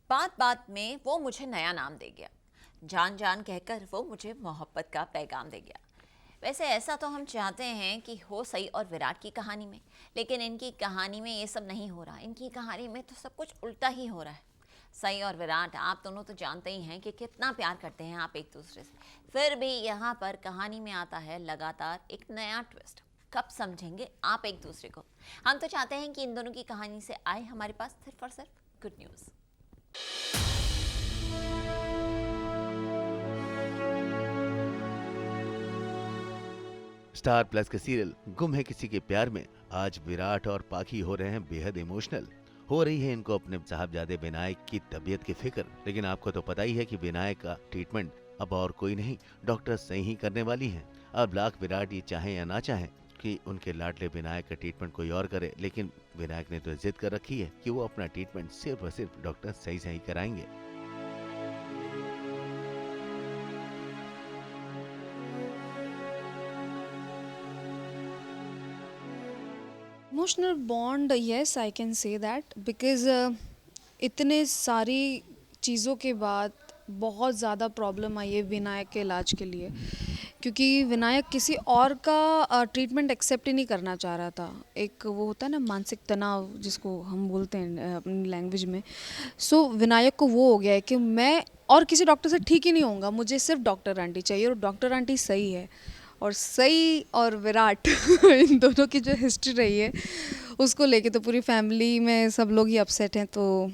बात बात में वो मुझे नया नाम दे गया, जान जान कहकर वो मुझे मोहब्बत का पैगाम दे गया। वैसे ऐसा तो हम चाहते हैं कि हो सई और विराट की कहानी में, लेकिन इनकी कहानी में ये सब नहीं हो रहा। इनकी कहानी में तो सब कुछ उल्टा ही हो रहा है। सई और विराट आप दोनों तो जानते ही हैं कि कितना प्यार करते हैं आप एक दूसरे से, फिर भी यहाँ पर कहानी में आता है लगातार एक नया ट्विस्ट। कब समझेंगे आप एक दूसरे को? हम तो चाहते हैं कि इन दोनों की कहानी से आए हमारे पास सिर्फ और सिर्फ गुड न्यूज़। स्टार प्लस के सीरियल गुम है किसी के प्यार में आज विराट और पाखी हो रहे हैं बेहद इमोशनल। हो रही है इनको अपने साहबजादे विनायक की तबीयत की फिक्र। लेकिन आपको तो पता ही है कि विनायक का ट्रीटमेंट अब और कोई नहीं, डॉक्टर सही ही करने वाली हैं। अब लाख विराट ये चाहे या ना चाहे कि उनके लाडले विनायक का ट्रीटमेंट कोई और करे, लेकिन विनायक ने तो जिद कर रखी है कि वो अपना ट्रीटमेंट सिर्फ और सिर्फ डॉक्टर सही सही कराएंगे। Emotional bond, yes I can say that because इतने सारी चीज़ों के बाद बहुत ज़्यादा प्रॉब्लम आई है विनायक के इलाज के लिए, क्योंकि विनायक किसी और का ट्रीटमेंट एक्सेप्ट ही नहीं करना चाह रहा था। एक वो होता है ना मानसिक तनाव जिसको हम बोलते हैं अपनी लैंग्वेज में। सो विनायक को वो हो गया है कि मैं और किसी डॉक्टर से ठीक ही नहीं होऊंगा, मुझे सिर्फ डॉक्टर आंटी चाहिए और डॉक्टर आंटी सही है। और सई और विराट इन दोनों की जो हिस्ट्री रही है उसको लेके तो पूरी फैमिली में सब लोग ही अपसेट हैं। तो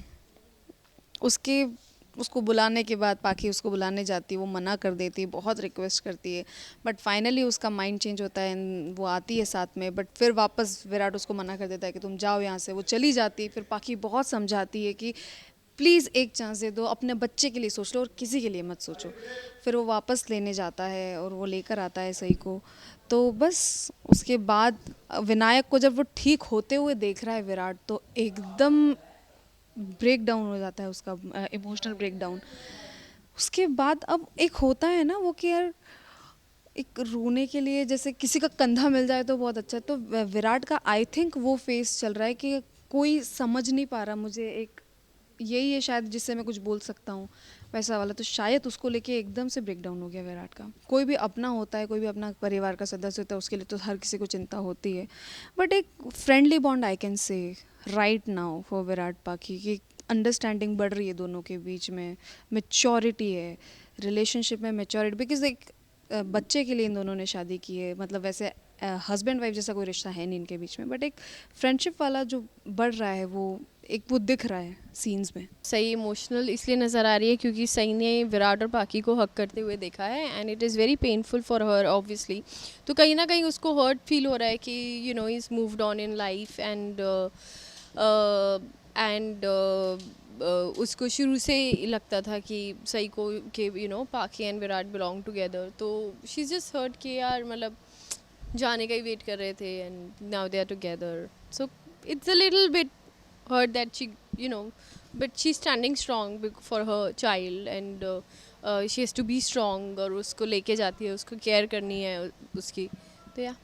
उसको बुलाने के बाद पाखी उसको बुलाने जाती है, वो मना कर देती है, बहुत रिक्वेस्ट करती है, बट फाइनली उसका माइंड चेंज होता है, वो आती है साथ में। बट फिर वापस विराट उसको मना कर देता है कि तुम जाओ यहाँ से, वो चली जाती है। फिर पाखी बहुत समझाती है कि प्लीज़ एक चांस दे दो, अपने बच्चे के लिए सोच लो और किसी के लिए मत सोचो। फिर वो वापस लेने जाता है और वो लेकर आता है सही को। तो बस उसके बाद विनायक को जब वो ठीक होते हुए देख रहा है विराट, तो एकदम ब्रेक डाउन हो जाता है उसका, इमोशनल ब्रेक डाउन। उसके बाद अब एक होता है ना वो कि यार एक रोने के लिए जैसे किसी का कंधा मिल जाए तो बहुत अच्छा है। तो विराट का आई थिंक वो फेस चल रहा है कि कोई समझ नहीं पा रहा मुझे, एक यही है शायद जिससे मैं कुछ बोल सकता हूँ वैसा वाला। तो शायद उसको लेके एकदम से ब्रेक डाउन हो गया विराट का। कोई भी अपना होता है, कोई भी अपना परिवार का सदस्य होता है, उसके लिए तो हर किसी को चिंता होती है। बट एक friendly bond I can say right now for Virat पाखी की अंडरस्टैंडिंग बढ़ रही है दोनों के बीच में, मेच्योरिटी है रिलेशनशिप में, मेच्योरिटी। बिकॉज एक बच्चे के लिए इन दोनों ने शादी की है, मतलब वैसे हस्बैंड वाइफ जैसा कोई रिश्ता है नहीं इनके बीच में, बट एक फ्रेंडशिप वाला जो बढ़ रहा है वो दिख रहा है सीन्स में। सही इमोशनल इसलिए नज़र आ रही है क्योंकि सही ने विराट और पाखी को हक करते हुए देखा है and it is very painful for her obviously. तो कहीं ना कहीं उसको हर्ट फील हो रहा है कि you know is moved on in life and उसको शुरू से लगता था कि सही को कि यू नो पाखी एंड विराट बिलोंग टुगेदर। तो शी इज़ जस्ट हर्ट कि यार मतलब जाने का ही वेट कर रहे थे and now they are together. So it's a little bit hurt that she but she's standing strong for her child and she has to be strong और उसको लेके जाती है, उसको केयर करनी है उसकी। तो या